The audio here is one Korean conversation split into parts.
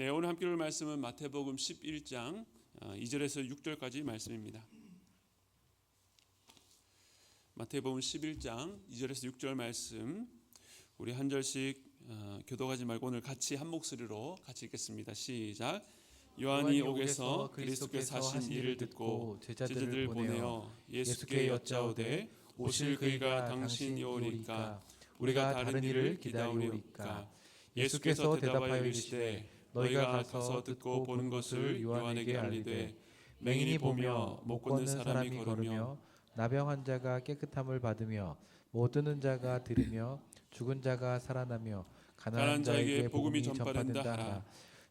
네, 오늘 함께 볼 말씀은 마태복음 11장 2절에서 6절까지 말씀입니다. 마태복음 11장 2절에서 6절 말씀 우리 한 절씩 교도하지 말고 오늘 같이 한 목소리로 같이 읽겠습니다. 시작. 요한이 옥에서 그리스도께서 하신 일을 듣고 제자들을 보내어 예수께 여짜오되 오실 그이가 당신이 오리까 우리가 다른 일을 기다리오리까. 예수께서 대답하여 이르시되 너희가 가서 듣고 보는 것을 요한에게 알리되 맹인이 보며 못 걷는 사람이 걸으며 나병 환자가 깨끗함을 받으며 못 듣는 자가 들으며 죽은 자가 살아나며 가난한 자에게 복음이 전파된다 하라.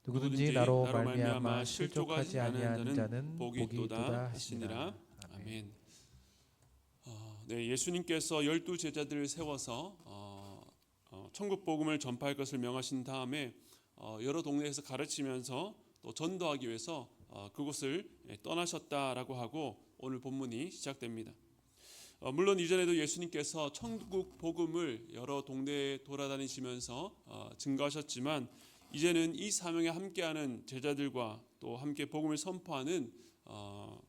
누구든지 나로 말미암아 실족하지 아니하는 자는 복이 있도다 하시니라. 아멘. 네, 예수님께서 12 제자들을 세워서 천국 복음을 전파할 것을 명하신 다음에 여러 동네에서 가르치면서 또 전도하기 위해서 그곳을 떠나셨다라고 하고 오늘 본문이 시작됩니다. 물론 이전에도 예수님께서 천국 복음을 여러 동네에 돌아다니시면서 증거하셨지만 이제는 이 사명에 함께하는 제자들과 또 함께 복음을 선포하는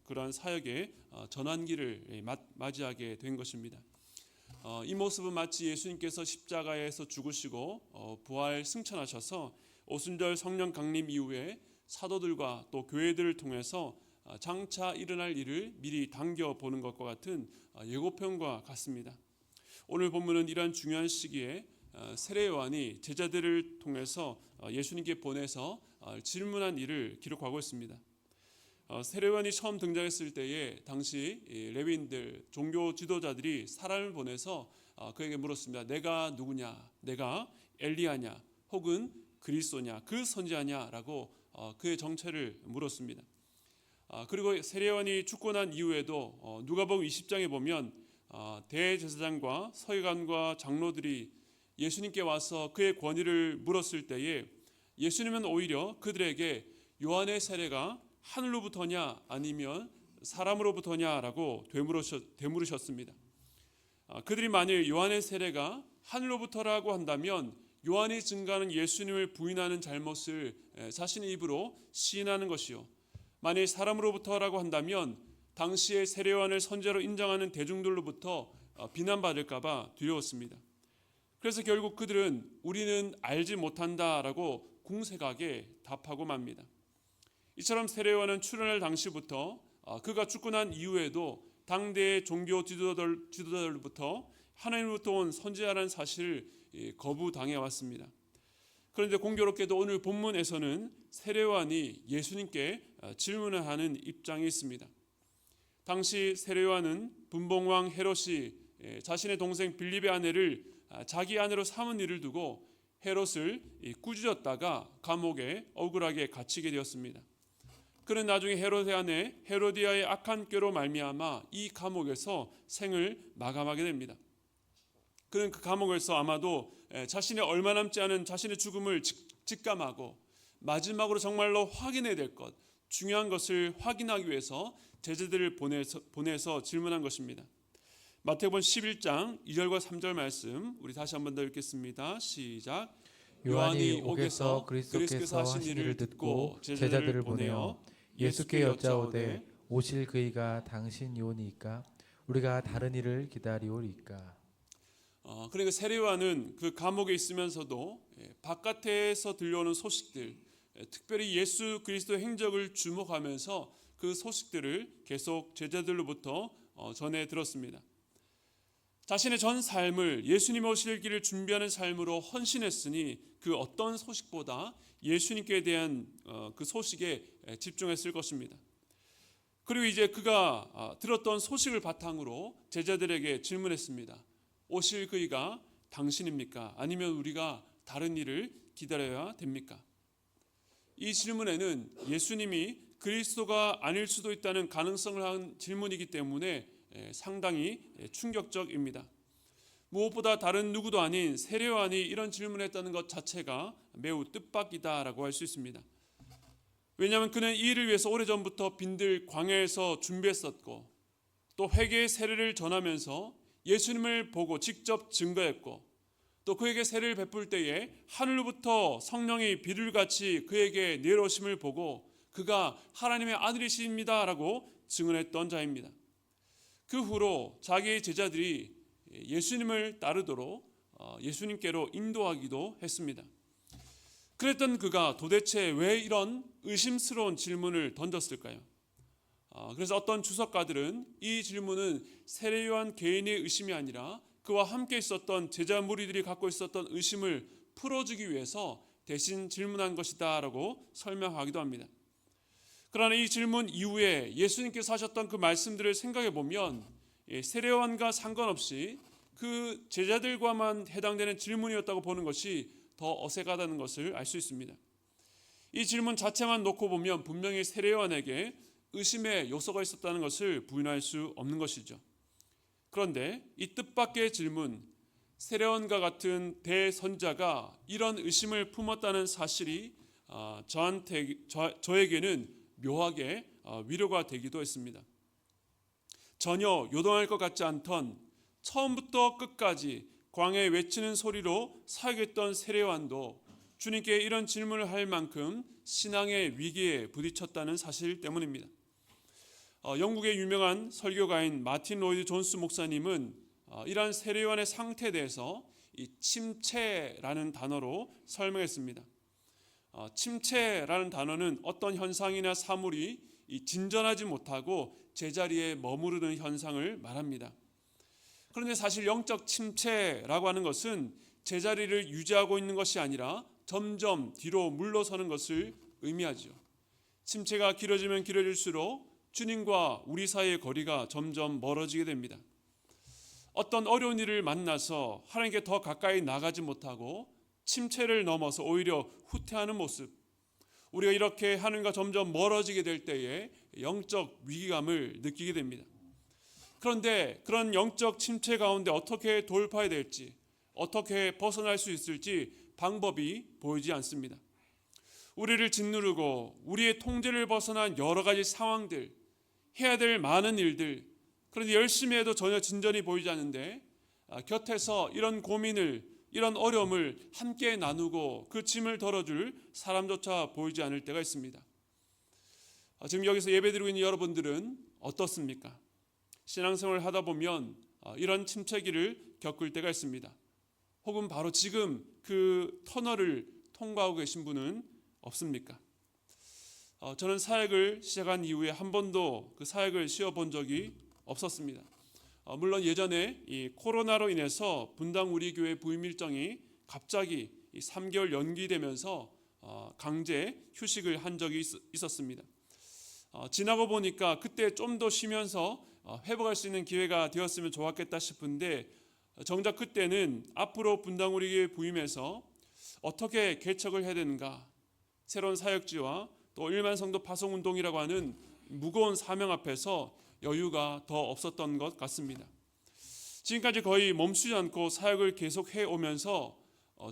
그러한 사역의 전환기를 맞이하게 된 것입니다. 이 모습은 마치 예수님께서 십자가에서 죽으시고 부활 승천하셔서 오순절 성령 강림 이후에 사도들과 또 교회들을 통해서 장차 일어날 일을 미리 당겨보는 것과 같은 예고편과 같습니다. 오늘 본문은 이러한 중요한 시기에 세례 요한이 제자들을 통해서 예수님께 보내서 질문한 일을 기록하고 있습니다. 세례 요한이 처음 등장했을 때에 당시 레위인들 종교 지도자들이 사람을 보내서 그에게 물었습니다. 내가 누구냐? 내가 엘리야냐? 혹은 그리스도냐? 그 선지자냐라고 그의 정체를 물었습니다. 그리고 세례 요한이 죽고 난 이후에도 누가복음 20장에 보면 대제사장과 서기관과 장로들이 예수님께 와서 그의 권위를 물었을 때에 예수님은 오히려 그들에게 요한의 세례가 하늘로부터냐 아니면 사람으로부터냐라고 되물으셨습니다. 그들이 만일 요한의 세례가 하늘로부터라고 한다면 요한이 증거하는 예수님을 부인하는 잘못을 자신의 입으로 시인하는 것이요, 만일 사람으로부터라고 한다면 당시의 세례 요한을 선지자로 인정하는 대중들로부터 비난받을까 봐 두려웠습니다. 그래서 결국 그들은 우리는 알지 못한다라고 궁색하게 답하고 맙니다. 이처럼 세례 요한은 출현할 당시부터 그가 죽고 난 이후에도 당대의 종교 지도자들로부터 하나님으로부터 온 선지자라는 사실을 거부당해 왔습니다. 그런데 공교롭게도 오늘 본문에서는 세례 요한이 예수님께 질문을 하는 입장이 있습니다. 당시 세례 요한은 분봉왕 헤롯이 자신의 동생 빌립의 아내를 자기 아내로 삼은 일을 두고 헤롯을 꾸짖었다가 감옥에 억울하게 갇히게 되었습니다. 그는 나중에 헤롯의 아내 헤로디아의 악한 꾀로 말미암아 이 감옥에서 생을 마감하게 됩니다. 그는 그 감옥에서 아마도 자신의 얼마 남지 않은 자신의 죽음을 직감하고 마지막으로 정말로 확인해야 될 것, 중요한 것을 확인하기 위해서 제자들을 보내서 질문한 것입니다. 마태복음 11장 2절과 3절 말씀 우리 다시 한번 더 읽겠습니다. 시작. 요한이 옥에서 그리스도께서 하신 일을 듣고 제자들을 보내어 예수께 여짜오되 오실 그이가 당신이 오니까 우리가 다른 일을 기다리오리까. 그러니까 세례 요한은 그 감옥에 있으면서도 바깥에서 들려오는 소식들, 특별히 예수 그리스도의 행적을 주목하면서 그 소식들을 계속 제자들로부터 전해 들었습니다. 자신의 전 삶을 예수님 오실 길을 준비하는 삶으로 헌신했으니 그 어떤 소식보다 예수님께 대한 그 소식에 집중했을 것입니다. 그리고 이제 그가 들었던 소식을 바탕으로 제자들에게 질문했습니다. 오실 그이가 당신입니까? 아니면 우리가 다른 일을 기다려야 됩니까? 이 질문에는 예수님이 그리스도가 아닐 수도 있다는 가능성을 한 질문이기 때문에 상당히 충격적입니다. 무엇보다 다른 누구도 아닌 세례 요한이 이런 질문을 했다는 것 자체가 매우 뜻밖이다라고 할 수 있습니다. 왜냐하면 그는 이 일을 위해서 오래전부터 빈들 광야에서 준비했었고 또 회개의 세례를 전하면서 예수님을 보고 직접 증거했고 또 그에게 세례를 베풀 때에 하늘로부터 성령이 비둘같이 그에게 내려오심을 보고 그가 하나님의 아들이십니다라고 증언했던 자입니다. 그 후로 자기의 제자들이 예수님을 따르도록 예수님께로 인도하기도 했습니다. 그랬던 그가 도대체 왜 이런 의심스러운 질문을 던졌을까요? 그래서 어떤 주석가들은 이 질문은 세례 요한 개인의 의심이 아니라 그와 함께 있었던 제자 무리들이 갖고 있었던 의심을 풀어주기 위해서 대신 질문한 것이다라고 설명하기도 합니다. 그러나 이 질문 이후에 예수님께서 하셨던 그 말씀들을 생각해 보면 세례 요한과 상관없이 그 제자들과만 해당되는 질문이었다고 보는 것이 더 어색하다는 것을 알 수 있습니다. 이 질문 자체만 놓고 보면 분명히 세례 요한에게 의심의 요소가 있었다는 것을 부인할 수 없는 것이죠. 그런데 이 뜻밖의 질문, 세례 요한과 같은 대선자가 이런 의심을 품었다는 사실이 저에게는 묘하게 위로가 되기도 했습니다. 전혀 요동할 것 같지 않던 처음부터 끝까지 광야에 외치는 소리로 사역했던 세례 요한도 주님께 이런 질문을 할 만큼 신앙의 위기에 부딪혔다는 사실 때문입니다. 영국의 유명한 설교가인 마틴 로이드 존스 목사님은 이러한 세례 요한의 상태에 대해서 이 침체라는 단어로 설명했습니다. 침체라는 단어는 어떤 현상이나 사물이 진전하지 못하고 제자리에 머무르는 현상을 말합니다. 그런데 사실 영적 침체라고 하는 것은 제자리를 유지하고 있는 것이 아니라 점점 뒤로 물러서는 것을 의미하죠. 침체가 길어지면 길어질수록 주님과 우리 사이의 거리가 점점 멀어지게 됩니다. 어떤 어려운 일을 만나서 하나님께 더 가까이 나가지 못하고 침체를 넘어서 오히려 후퇴하는 모습, 우리가 이렇게 하나님과 점점 멀어지게 될 때에 영적 위기감을 느끼게 됩니다. 그런데 그런 영적 침체 가운데 어떻게 돌파해야 될지, 어떻게 벗어날 수 있을지 방법이 보이지 않습니다. 우리를 짓누르고 우리의 통제를 벗어난 여러 가지 상황들, 해야 될 많은 일들, 그런데 열심히 해도 전혀 진전이 보이지 않는데 곁에서 이런 고민을, 이런 어려움을 함께 나누고 그 짐을 덜어줄 사람조차 보이지 않을 때가 있습니다. 지금 여기서 예배드리고 있는 여러분들은 어떻습니까? 신앙생활을 하다 보면 이런 침체기를 겪을 때가 있습니다. 혹은 바로 지금 그 터널을 통과하고 계신 분은 없습니까? 저는 사역을 시작한 이후에 한 번도 그 사역을 쉬어본 적이 없었습니다. 물론 예전에 이 코로나로 인해서 분당 우리 교회 부임 일정이 갑자기 3개월 연기되면서 강제 휴식을 한 적이 있었습니다. 지나고 보니까 그때 좀 더 쉬면서 회복할 수 있는 기회가 되었으면 좋았겠다 싶은데 정작 그때는 앞으로 분당 우리 교회 부임해서 어떻게 개척을 해야 되는가, 새로운 사역지와 또 일만 성도 파송운동이라고 하는 무거운 사명 앞에서 여유가 더 없었던 것 같습니다. 지금까지 거의 멈추지 않고 사역을 계속해 오면서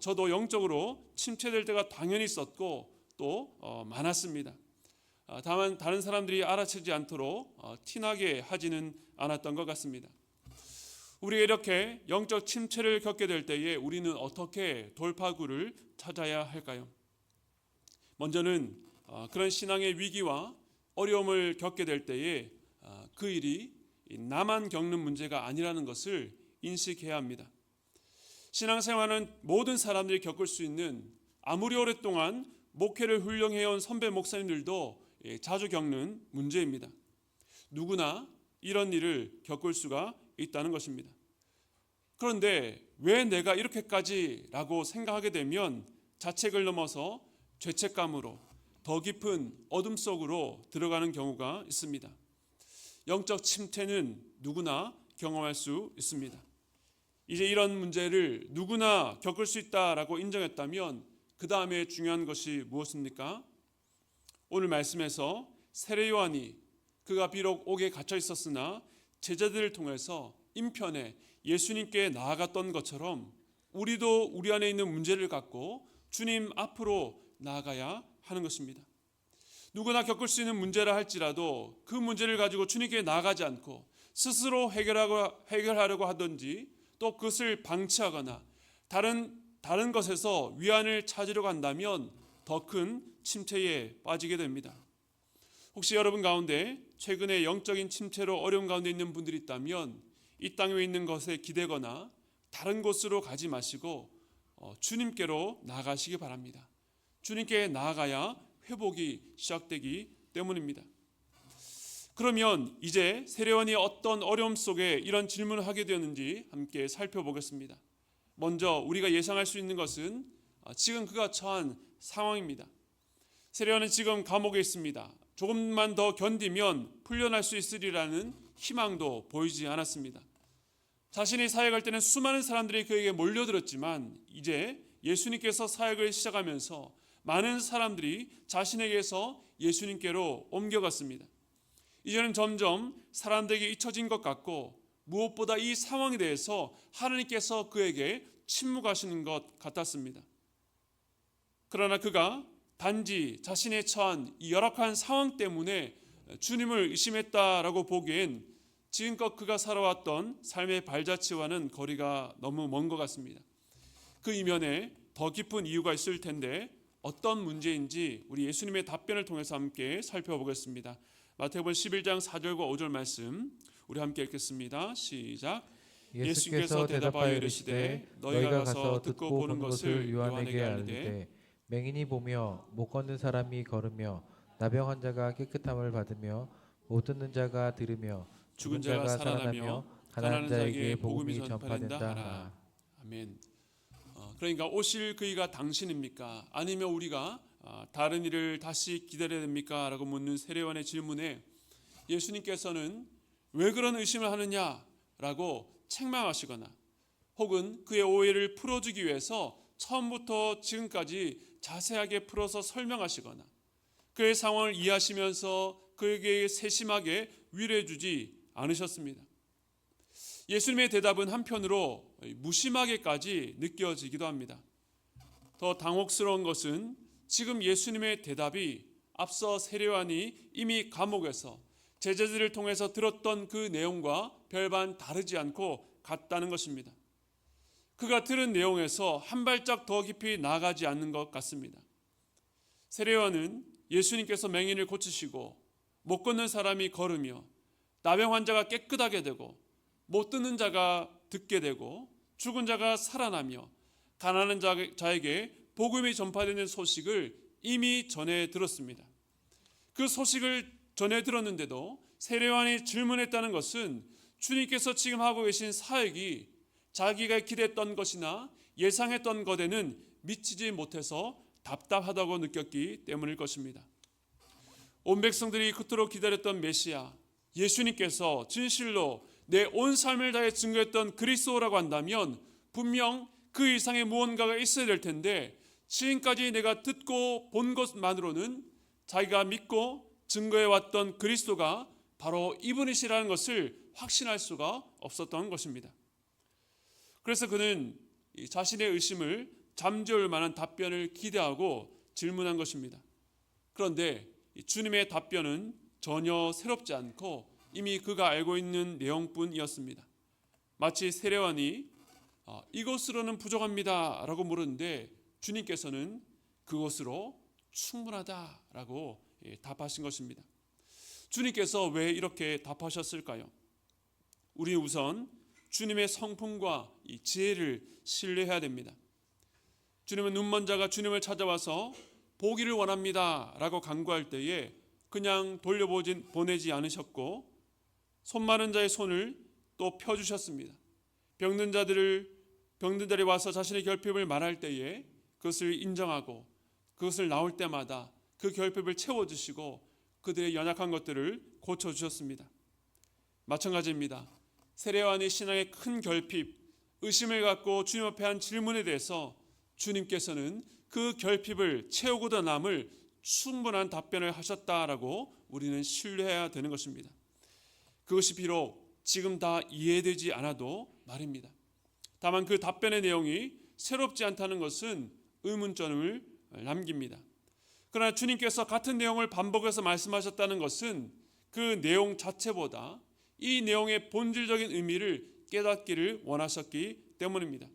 저도 영적으로 침체될 때가 당연히 있었고 또 많았습니다. 다만 다른 사람들이 알아채지 않도록 티나게 하지는 않았던 것 같습니다. 우리가 이렇게 영적 침체를 겪게 될 때에 우리는 어떻게 돌파구를 찾아야 할까요? 먼저는 그런 신앙의 위기와 어려움을 겪게 될 때에 그 일이 나만 겪는 문제가 아니라는 것을 인식해야 합니다. 신앙생활은 모든 사람들이 겪을 수 있는, 아무리 오랫동안 목회를 훌륭해온 선배 목사님들도 자주 겪는 문제입니다. 누구나 이런 일을 겪을 수가 있다는 것입니다. 그런데 왜 내가 이렇게까지라고 생각하게 되면 자책을 넘어서 죄책감으로 더 깊은 어둠 속으로 들어가는 경우가 있습니다. 영적 침체는 누구나 경험할 수 있습니다. 이제 이런 문제를 누구나 겪을 수 있다라고 인정했다면 그 다음에 중요한 것이 무엇입니까? 오늘 말씀에서 세례 요한이 그가 비록 옥에 갇혀 있었으나 제자들을 통해서 인편에 예수님께 나아갔던 것처럼 우리도 우리 안에 있는 문제를 갖고 주님 앞으로 나아가야 하는 것입니다. 누구나 겪을 수 있는 문제라 할지라도 그 문제를 가지고 주님께 나아가지 않고 스스로 해결하려고 하든지 또 그것을 방치하거나 다른 다른 것에서 위안을 찾으려고 한다면 더 큰 침체에 빠지게 됩니다. 혹시 여러분 가운데 최근에 영적인 침체로 어려운 가운데 있는 분들이 있다면 이 땅 위에 있는 것에 기대거나 다른 곳으로 가지 마시고 주님께로 나아가시기 바랍니다. 주님께 나아가야 회복이 시작되기 때문입니다. 그러면 이제 세례요한이 어떤 어려움 속에 이런 질문을 하게 되었는지 함께 살펴보겠습니다. 먼저 우리가 예상할 수 있는 것은 지금 그가 처한 상황입니다. 세례요한은 지금 감옥에 있습니다. 조금만 더 견디면 풀려날 수 있으리라는 희망도 보이지 않았습니다. 자신이 사역할 때는 수많은 사람들이 그에게 몰려들었지만 이제 예수님께서 사역을 시작하면서 많은 사람들이 자신에게서 예수님께로 옮겨갔습니다. 이제는 점점 사람들에게 잊혀진 것 같고 무엇보다 이 상황에 대해서 하나님께서 그에게 침묵하시는 것 같았습니다. 그러나 그가 단지 자신의 처한 이 열악한 상황 때문에 주님을 의심했다라고 보기엔 지금껏 그가 살아왔던 삶의 발자취와는 거리가 너무 먼 것 같습니다. 그 이면에 더 깊은 이유가 있을 텐데 어떤 문제인지 우리 예수님의 답변을 통해서 함께 살펴보겠습니다. 마태복음 11장 4절과 5절 말씀 우리 함께 읽겠습니다. 시작. 예수께서 대답하여 이르시되 너희가 가서 듣고 보는 것을 요한에게 알리되 맹인이 보며 못 걷는 사람이 걸으며 나병 환자가 깨끗함을 받으며 못 듣는 자가 들으며 죽은 자가 살아나며 가난한 자에게 복음이 전파된다 하라. 아멘. 그러니까 오실 그이가 당신입니까? 아니면 우리가 다른 일을 다시 기다려야 됩니까? 라고 묻는 세례요한의 질문에 예수님께서는 왜 그런 의심을 하느냐라고 책망하시거나 혹은 그의 오해를 풀어주기 위해서 처음부터 지금까지 자세하게 풀어서 설명하시거나 그의 상황을 이해하시면서 그에게 세심하게 위로해주지 않으셨습니다. 예수님의 대답은 한편으로 무심하게까지 느껴지기도 합니다. 더 당혹스러운 것은 지금 예수님의 대답이 앞서 세례요한이 이미 감옥에서 제자들을 통해서 들었던 그 내용과 별반 다르지 않고 같다는 것입니다. 그가 들은 내용에서 한 발짝 더 깊이 나아가지 않는 것 같습니다. 세례요한은 예수님께서 맹인을 고치시고 못 걷는 사람이 걸으며 나병 환자가 깨끗하게 되고 못 듣는 자가 듣게 되고 죽은 자가 살아나며 가난한 자에게 복음이 전파되는 소식을 이미 전해 들었습니다. 그 소식을 전해 들었는데도 세례요한이 질문했다는 것은 주님께서 지금 하고 계신 사역이 자기가 기대했던 것이나 예상했던 것에는 미치지 못해서 답답하다고 느꼈기 때문일 것입니다. 온 백성들이 그토록 기다렸던 메시아 예수님께서 진실로 내 온 삶을 다해 증거했던 그리스도라고 한다면 분명 그 이상의 무언가가 있어야 될 텐데 지금까지 내가 듣고 본 것만으로는 자기가 믿고 증거해왔던 그리스도가 바로 이분이시라는 것을 확신할 수가 없었던 것입니다. 그래서 그는 자신의 의심을 잠재울 만한 답변을 기대하고 질문한 것입니다. 그런데 주님의 답변은 전혀 새롭지 않고 이미 그가 알고 있는 내용뿐이었습니다. 마치 세례요한이 이것으로는 부족합니다 라고 물었는데 주님께서는 그것으로 충분하다라고 답하신 것입니다. 주님께서 왜 이렇게 답하셨을까요? 우리 우선 주님의 성품과 이 지혜를 신뢰해야 됩니다. 주님은 눈먼 자가 주님을 찾아와서 보기를 원합니다 라고 간구할 때에 그냥 보내지 않으셨고 손 마른 자의 손을 또 펴주셨습니다. 병든 자들이 와서 자신의 결핍을 말할 때에 그것을 인정하고 그것을 나올 때마다 그 결핍을 채워주시고 그들의 연약한 것들을 고쳐주셨습니다. 마찬가지입니다. 세례요한의 신앙의 큰 결핍, 의심을 갖고 주님 앞에 한 질문에 대해서 주님께서는 그 결핍을 채우고도 남을 충분한 답변을 하셨다라고 우리는 신뢰해야 되는 것입니다. 그것이 비록 지금 다 이해되지 않아도 말입니다. 다만 그 답변의 내용이 새롭지 않다는 것은 의문점을 남깁니다. 그러나 주님께서 같은 내용을 반복해서 말씀하셨다는 것은 그 내용 자체보다 이 내용의 본질적인 의미를 깨닫기를 원하셨기 때문입니다.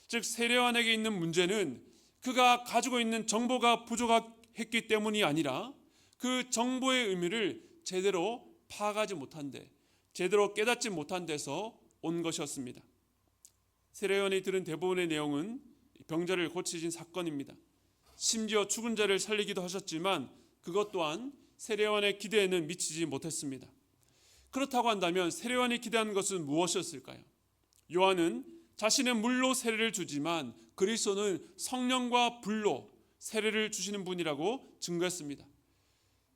즉 세례요한에게 있는 문제는 그가 가지고 있는 정보가 부족했기 때문이 아니라 그 정보의 의미를 제대로 파악하지 못한 데, 제대로 깨닫지 못한 데서 온 것이었습니다. 세례요한이 들은 대부분의 내용은 병자를 고치신 사건입니다. 심지어 죽은 자를 살리기도 하셨지만 그것 또한 세례요한의 기대에는 미치지 못했습니다. 그렇다고 한다면 세례요한이 기대한 것은 무엇이었을까요? 요한은 자신의 물로 세례를 주지만 그리스도는 성령과 불로 세례를 주시는 분이라고 증거했습니다.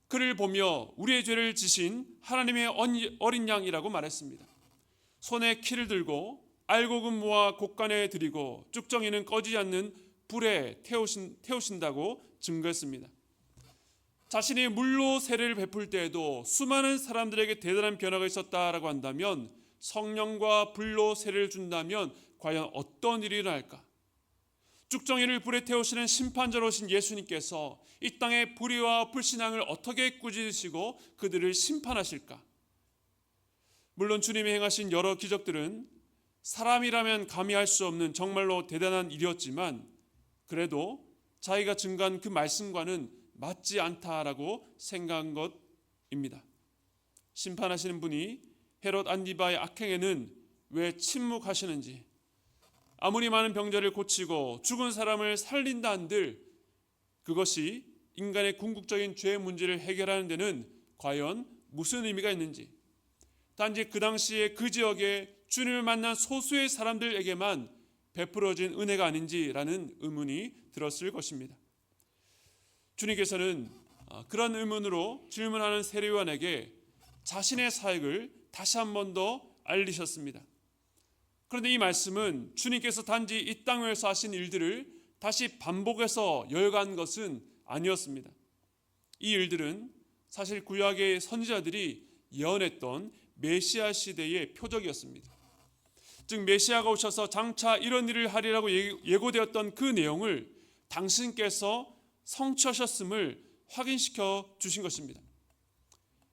그를 보며 우리의 죄를 지신 하나님의 어린 양이라고 말했습니다. 손에 키를 들고 알곡은 모아 곡간에 들이고 쭉정이는 꺼지지 않는 불에 태우신다고 증거했습니다. 자신이 물로 세례를 베풀 때에도 수많은 사람들에게 대단한 변화가 있었다라고 한다면 성령과 불로 세례를 준다면 과연 어떤 일이 일어날까? 쭉정이를 불에 태우시는 심판자로 오신 예수님께서 이 땅의 불의와 불신앙을 어떻게 꾸짖으시고 그들을 심판하실까? 물론 주님이 행하신 여러 기적들은 사람이라면 감히 할 수 없는 정말로 대단한 일이었지만 그래도 자기가 증거한 그 말씀과는 맞지 않다라고 생각한 것입니다. 심판하시는 분이 헤롯 안디바의 악행에는 왜 침묵하시는지, 아무리 많은 병자를 고치고 죽은 사람을 살린다 한들 그것이 인간의 궁극적인 죄 문제를 해결하는 데는 과연 무슨 의미가 있는지, 단지 그 당시에 그 지역에 주님을 만난 소수의 사람들에게만 베풀어진 은혜가 아닌지라는 의문이 들었을 것입니다. 주님께서는 그런 의문으로 질문하는 세례요한에게 자신의 사역을 다시 한 번 더 알리셨습니다. 그런데 이 말씀은 주님께서 단지 이 땅에서 하신 일들을 다시 반복해서 열거한 것은 아니었습니다. 이 일들은 사실 구약의 선지자들이 예언했던 메시아 시대의 표적이었습니다. 즉 메시아가 오셔서 장차 이런 일을 하리라고 예고되었던 그 내용을 당신께서 성취하셨음을 확인시켜 주신 것입니다.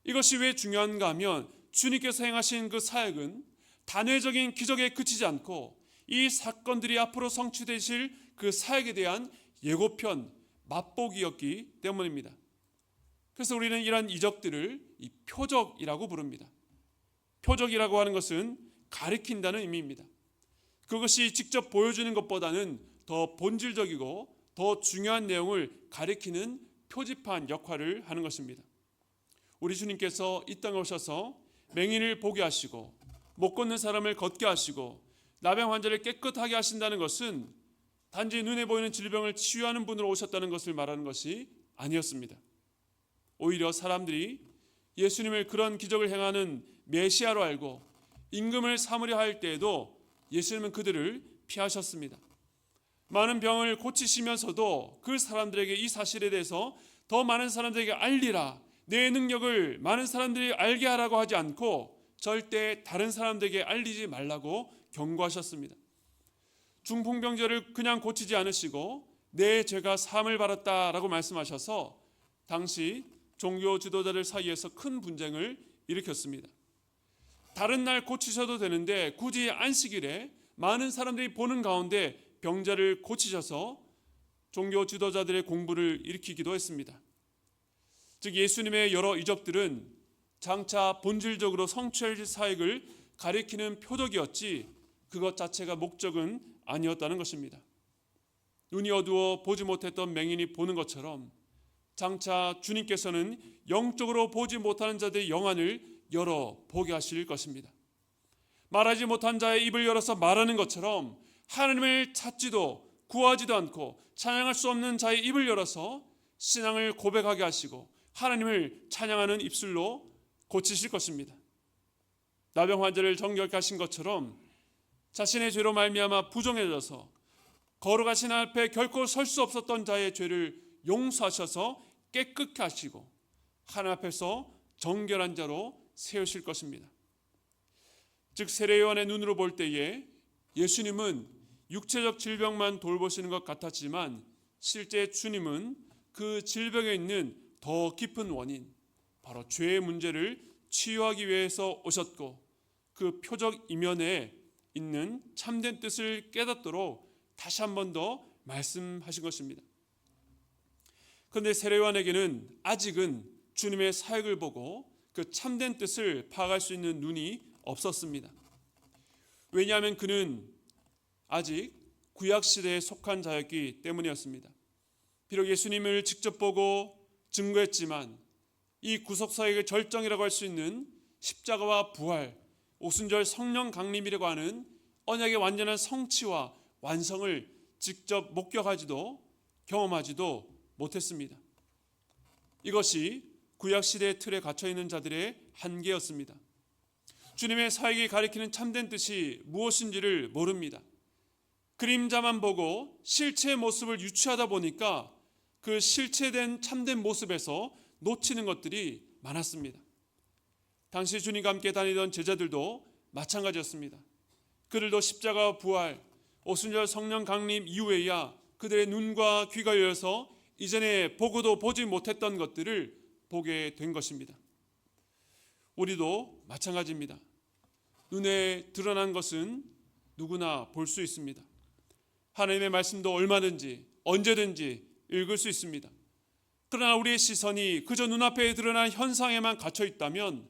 이것이 왜 중요한가 하면 주님께서 행하신 그 사역은 단회적인 기적에 그치지 않고 이 사건들이 앞으로 성취되실 그 사역에 대한 예고편, 맛보기였기 때문입니다. 그래서 우리는 이러한 이적들을 이 표적이라고 부릅니다. 표적이라고 하는 것은 가리킨다는 의미입니다. 그것이 직접 보여주는 것보다는 더 본질적이고 더 중요한 내용을 가리키는 표지판 역할을 하는 것입니다. 우리 주님께서 이 땅에 오셔서 맹인을 보게 하시고 못 걷는 사람을 걷게 하시고 나병 환자를 깨끗하게 하신다는 것은 단지 눈에 보이는 질병을 치유하는 분으로 오셨다는 것을 말하는 것이 아니었습니다. 오히려 사람들이 예수님을 그런 기적을 행하는 메시아로 알고 임금을 삼으려 할 때에도 예수님은 그들을 피하셨습니다. 많은 병을 고치시면서도 그 사람들에게 이 사실에 대해서 더 많은 사람들에게 알리라, 내 능력을 많은 사람들이 알게 하라고 하지 않고 절대 다른 사람들에게 알리지 말라고 경고하셨습니다. 중풍병자를 그냥 고치지 않으시고 내 죄가 사함을 받았다라고 말씀하셔서 당시 종교 지도자들 사이에서 큰 분쟁을 일으켰습니다. 다른 날 고치셔도 되는데 굳이 안식일에 많은 사람들이 보는 가운데 병자를 고치셔서 종교 지도자들의 공분을 일으키기도 했습니다. 즉 예수님의 여러 이적들은 장차 본질적으로 성취할 사역을 가리키는 표적이었지 그것 자체가 목적은 아니었다는 것입니다. 눈이 어두워 보지 못했던 맹인이 보는 것처럼 장차 주님께서는 영적으로 보지 못하는 자들의 영안을 열어 보게 하실 것입니다. 말하지 못한 자의 입을 열어서 말하는 것처럼 하나님을 찾지도 구하지도 않고 찬양할 수 없는 자의 입을 열어서 신앙을 고백하게 하시고 하나님을 찬양하는 입술로 고치실 것입니다. 나병 환자를 정결케 하신 것처럼 자신의 죄로 말미암아 부정해져서 걸어가신 앞에 결코 설 수 없었던 자의 죄를 용서하셔서 깨끗게 하시고 하나님 앞에서 정결한 자로 세우실 것입니다. 즉 세례요한의 눈으로 볼 때에 예수님은 육체적 질병만 돌보시는 것 같았지만 실제 주님은 그 질병에 있는 더 깊은 원인, 바로 죄의 문제를 치유하기 위해서 오셨고 그 표적 이면에 있는 참된 뜻을 깨닫도록 다시 한 번 더 말씀하신 것입니다. 그런데 세례요한에게는 아직은 주님의 사역을 보고 그 참된 뜻을 파악할 수 있는 눈이 없었습니다. 왜냐하면 그는 아직 구약시대에 속한 자였기 때문이었습니다. 비록 예수님을 직접 보고 증거했지만 이 구속사역의 절정이라고 할 수 있는 십자가와 부활, 오순절 성령 강림이라고 하는 언약의 완전한 성취와 완성을 직접 목격하지도 경험하지도 못했습니다. 이것이 구약시대의 틀에 갇혀있는 자들의 한계였습니다. 주님의 사역이 가리키는 참된 뜻이 무엇인지를 모릅니다. 그림자만 보고 실체의 모습을 유추하다 보니까 그 실체된 참된 모습에서 놓치는 것들이 많았습니다. 당시 주님과 함께 다니던 제자들도 마찬가지였습니다. 그들도 십자가 부활, 오순절 성령 강림 이후에야 그들의 눈과 귀가 열려서 이전에 보고도 보지 못했던 것들을 보게 된 것입니다. 우리도 마찬가지입니다. 눈에 드러난 것은 누구나 볼 수 있습니다. 하나님의 말씀도 얼마든지 언제든지 읽을 수 있습니다. 그러나 우리의 시선이 그저 눈앞에 드러난 현상에만 갇혀 있다면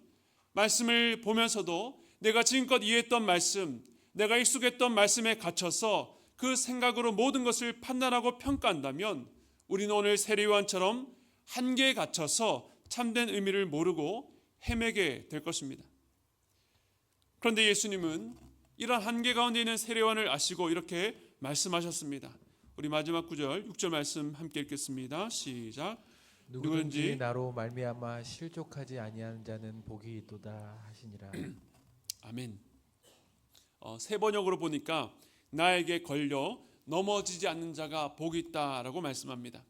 말씀을 보면서도 내가 지금껏 이해했던 말씀, 내가 익숙했던 말씀에 갇혀서 그 생각으로 모든 것을 판단하고 평가한다면 우리는 오늘 세례요한처럼 한계에 갇혀서 참된 의미를 모르고 헤매게 될 것입니다. 그런데 예수님은 이런 한계 가운데 있는 세례요한을 아시고 이렇게 말씀하셨습니다. 우리 마지막 구절 6절 말씀 함께 읽겠습니다. 시작. 누구든지 나로 말미암아 실족하지 아니하는 자는 복이 있도다 하시니라. 아멘. 새 번역으로 보니까 나에게 걸려 넘어지지 않는 자가 복이 있다라고 말씀합니다.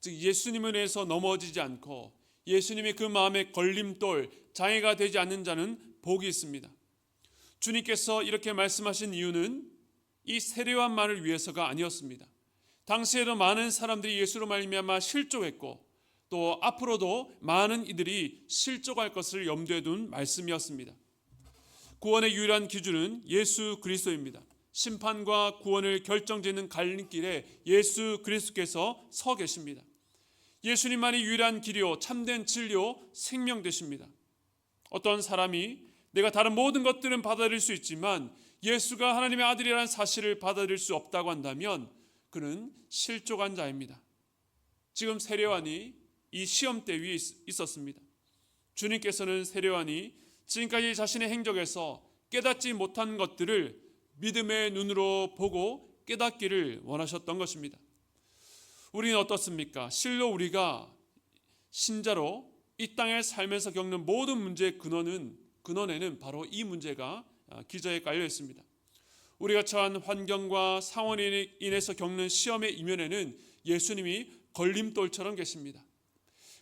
즉 예수님을 위해서 넘어지지 않고 예수님이 그 마음에 걸림돌, 장애가 되지 않는 자는 복이 있습니다. 주님께서 이렇게 말씀하신 이유는 이 세례요한만을 위해서가 아니었습니다. 당시에도 많은 사람들이 예수로 말미암아 실족했고 또 앞으로도 많은 이들이 실족할 것을 염두에 둔 말씀이었습니다. 구원의 유일한 기준은 예수 그리스도입니다. 심판과 구원을 결정짓는 갈림길에 예수 그리스도께서 서 계십니다. 예수님만이 유일한 길이요 참된 진리요 생명 되십니다. 어떤 사람이 내가 다른 모든 것들은 받아들일 수 있지만 예수가 하나님의 아들이라는 사실을 받아들일 수 없다고 한다면 그는 실족한 자입니다. 지금 세례요한이 이 시험대 위에 있었습니다. 주님께서는 세례요한이 지금까지 자신의 행적에서 깨닫지 못한 것들을 믿음의 눈으로 보고 깨닫기를 원하셨던 것입니다. 우리는 어떻습니까? 실로 우리가 신자로 이 땅에 살면서 겪는 모든 문제의 근원에는 바로 이 문제가 기저에 깔려 있습니다. 우리가 처한 환경과 상황에 인해서 겪는 시험의 이면에는 예수님이 걸림돌처럼 계십니다.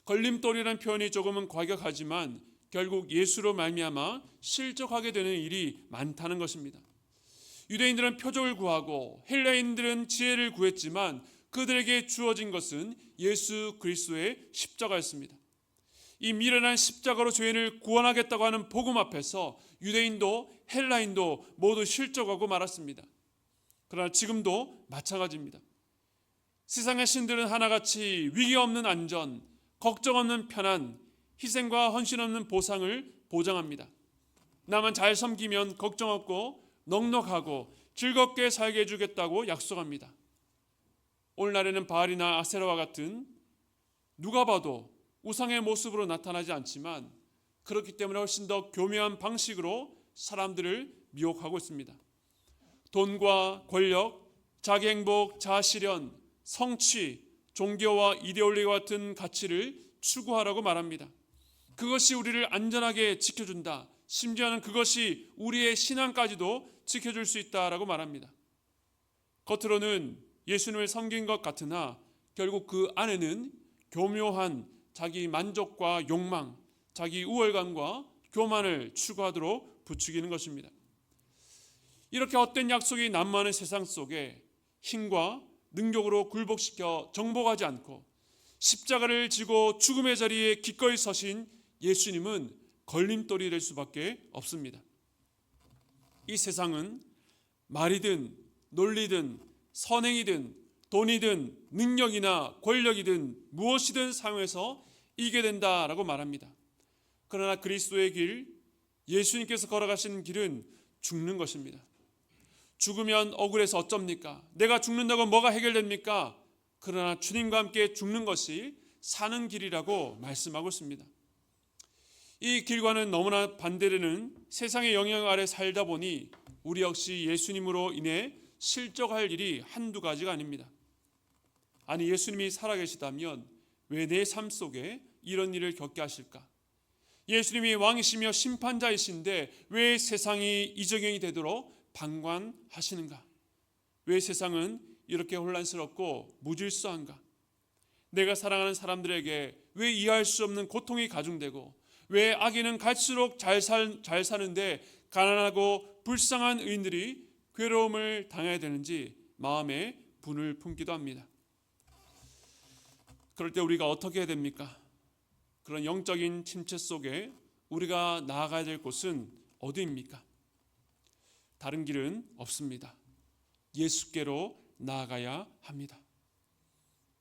걸림돌이라는 표현이 조금은 과격하지만 결국 예수로 말미암아 실족하게 되는 일이 많다는 것입니다. 유대인들은 표적을 구하고 헬라인들은 지혜를 구했지만 그들에게 주어진 것은 예수 그리스도의 십자가였습니다. 이 미련한 십자가로 죄인을 구원하겠다고 하는 복음 앞에서 유대인도 헬라인도 모두 실족하고 말았습니다. 그러나 지금도 마찬가지입니다. 세상의 신들은 하나같이 위기 없는 안전, 걱정 없는 편안, 희생과 헌신 없는 보상을 보장합니다. 나만 잘 섬기면 걱정 없고 넉넉하고 즐겁게 살게 해주겠다고 약속합니다. 오늘날에는 바알이나 아세라와 같은 누가 봐도 우상의 모습으로 나타나지 않지만 그렇기 때문에 훨씬 더 교묘한 방식으로 사람들을 미혹하고 있습니다. 돈과 권력, 자기 행복, 자아실현, 성취, 종교와 이데올로기 같은 가치를 추구하라고 말합니다. 그것이 우리를 안전하게 지켜준다. 심지어는 그것이 우리의 신앙까지도 지켜줄 수 있다라고 말합니다. 겉으로는 예수님을 섬긴 것 같으나 결국 그 안에는 교묘한 자기 만족과 욕망, 자기 우월감과 교만을 추구하도록 부추기는 것입니다. 이렇게 헛된 약속이 난무하는 세상 속에 힘과 능력으로 굴복시켜 정복하지 않고 십자가를 지고 죽음의 자리에 기꺼이 서신 예수님은 걸림돌이 될 수밖에 없습니다. 이 세상은 말이든 논리든 선행이든 돈이든 능력이나 권력이든 무엇이든 사용해서 이겨야 된다라고 말합니다. 그러나 그리스도의 길, 예수님께서 걸어가신 길은 죽는 것입니다. 죽으면 억울해서 어쩝니까? 내가 죽는다고 뭐가 해결됩니까? 그러나 주님과 함께 죽는 것이 사는 길이라고 말씀하고 있습니다. 이 길과는 너무나 반대되는 세상의 영향 아래 살다 보니 우리 역시 예수님으로 인해 실족할 일이 한두 가지가 아닙니다. 아니, 예수님이 살아계시다면 왜 내 삶 속에 이런 일을 겪게 하실까? 예수님이 왕이시며 심판자이신데 왜 세상이 이적용이 되도록 방관하시는가? 왜 세상은 이렇게 혼란스럽고 무질서한가? 내가 사랑하는 사람들에게 왜 이해할 수 없는 고통이 가중되고 왜 악인은 갈수록 잘 사는데 가난하고 불쌍한 의인들이 괴로움을 당해야 되는지 마음에 분을 품기도 합니다. 그럴 때 우리가 어떻게 해야 됩니까? 그런 영적인 침체 속에 우리가 나아가야 될 곳은 어디입니까? 다른 길은 없습니다. 예수께로 나아가야 합니다.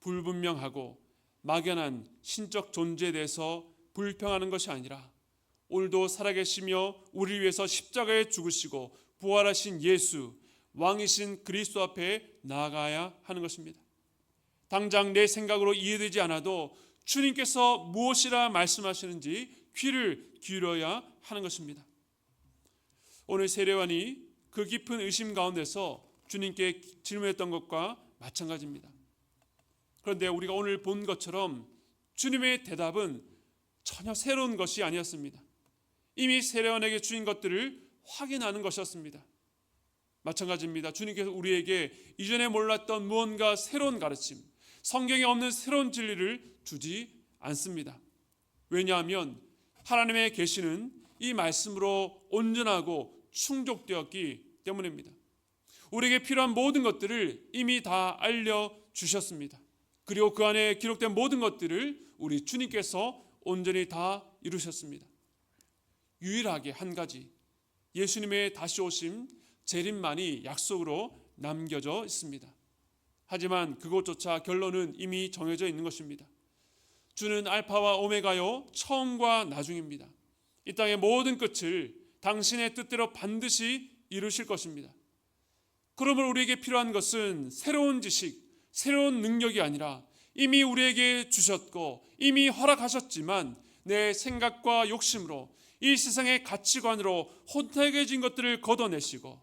불분명하고 막연한 신적 존재에 대해서 불평하는 것이 아니라 오늘도 살아계시며 우리를 위해서 십자가에 죽으시고 부활하신 예수, 왕이신 그리스도 앞에 나아가야 하는 것입니다. 당장 내 생각으로 이해되지 않아도 주님께서 무엇이라 말씀하시는지 귀를 기울여야 하는 것입니다. 오늘 세례요한이 그 깊은 의심 가운데서 주님께 질문했던 것과 마찬가지입니다. 그런데 우리가 오늘 본 것처럼 주님의 대답은 전혀 새로운 것이 아니었습니다. 이미 세례요한에게 주신 것들을 확인하는 것이었습니다. 마찬가지입니다. 주님께서 우리에게 이전에 몰랐던 무언가 새로운 가르침, 성경에 없는 새로운 진리를 주지 않습니다. 왜냐하면 하나님의 계시는 이 말씀으로 온전하고 충족되었기 때문입니다. 우리에게 필요한 모든 것들을 이미 다 알려주셨습니다. 그리고 그 안에 기록된 모든 것들을 우리 주님께서 온전히 다 이루셨습니다. 유일하게 한 가지, 예수님의 다시 오심, 재림만이 약속으로 남겨져 있습니다. 하지만 그것조차 결론은 이미 정해져 있는 것입니다. 주는 알파와 오메가요, 처음과 나중입니다. 이 땅의 모든 끝을 당신의 뜻대로 반드시 이루실 것입니다. 그러므로 우리에게 필요한 것은 새로운 지식, 새로운 능력이 아니라 이미 우리에게 주셨고 이미 허락하셨지만 내 생각과 욕심으로 이 세상의 가치관으로 혼탁해진 것들을 걷어내시고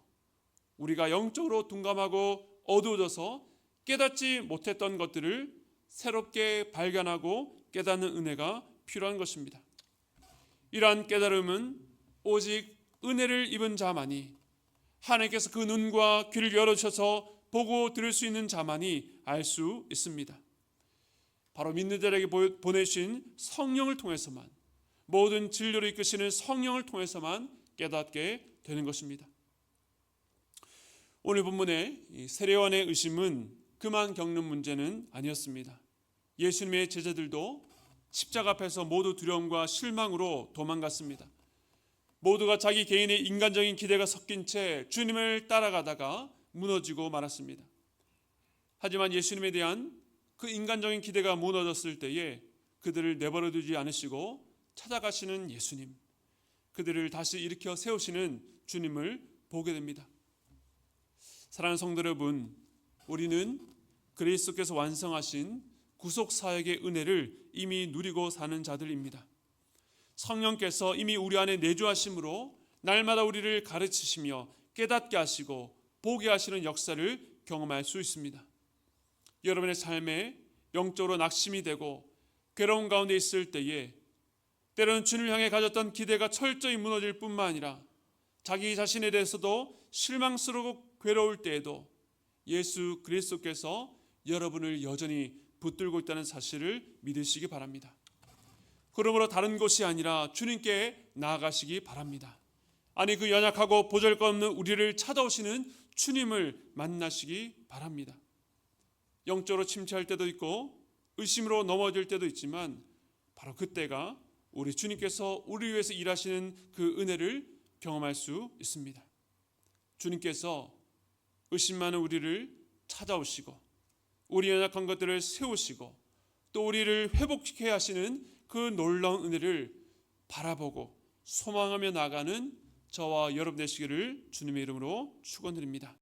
우리가 영적으로 둔감하고 어두워져서 깨닫지 못했던 것들을 새롭게 발견하고 깨닫는 은혜가 필요한 것입니다. 이러한 깨달음은 오직 은혜를 입은 자만이, 하나님께서 그 눈과 귀를 열어주셔서 보고 들을 수 있는 자만이 알 수 있습니다. 바로 믿는 자에게 보내신 성령을 통해서만, 모든 진리로 이끄시는 성령을 통해서만 깨닫게 되는 것입니다. 오늘 본문의 세례요한의 의심은 그만 겪는 문제는 아니었습니다. 예수님의 제자들도 십자가 앞에서 모두 두려움과 실망으로 도망갔습니다. 모두가 자기 개인의 인간적인 기대가 섞인 채 주님을 따라가다가 무너지고 말았습니다. 하지만 예수님에 대한 그 인간적인 기대가 무너졌을 때에 그들을 내버려 두지 않으시고 찾아가시는 예수님, 그들을 다시 일으켜 세우시는 주님을 보게 됩니다. 사랑하는 성도 여러분, 우리는 그리스도께서 완성하신 구속사역의 은혜를 이미 누리고 사는 자들입니다. 성령께서 이미 우리 안에 내주하심으로 날마다 우리를 가르치시며 깨닫게 하시고 보게 하시는 역사를 경험할 수 있습니다. 여러분의 삶에 영적으로 낙심이 되고 괴로운 가운데 있을 때에 때로는 주님을 향해 가졌던 기대가 철저히 무너질 뿐만 아니라 자기 자신에 대해서도 실망스러우고 괴로울 때에도 예수 그리스도께서 여러분을 여전히 붙들고 있다는 사실을 믿으시기 바랍니다. 그러므로 다른 곳이 아니라 주님께 나아가시기 바랍니다. 아니, 그 연약하고 보잘것없는 우리를 찾아오시는 주님을 만나시기 바랍니다. 영적으로 침체할 때도 있고 의심으로 넘어질 때도 있지만 바로 그때가 우리 주님께서 우리 위해서 일하시는 그 은혜를 경험할 수 있습니다. 주님께서 의심 많은 우리를 찾아오시고 우리 연약한 것들을 세우시고 또 우리를 회복시켜야 하시는 그 놀라운 은혜를 바라보고 소망하며 나가는 저와 여러분 되시기를 주님의 이름으로 축원드립니다.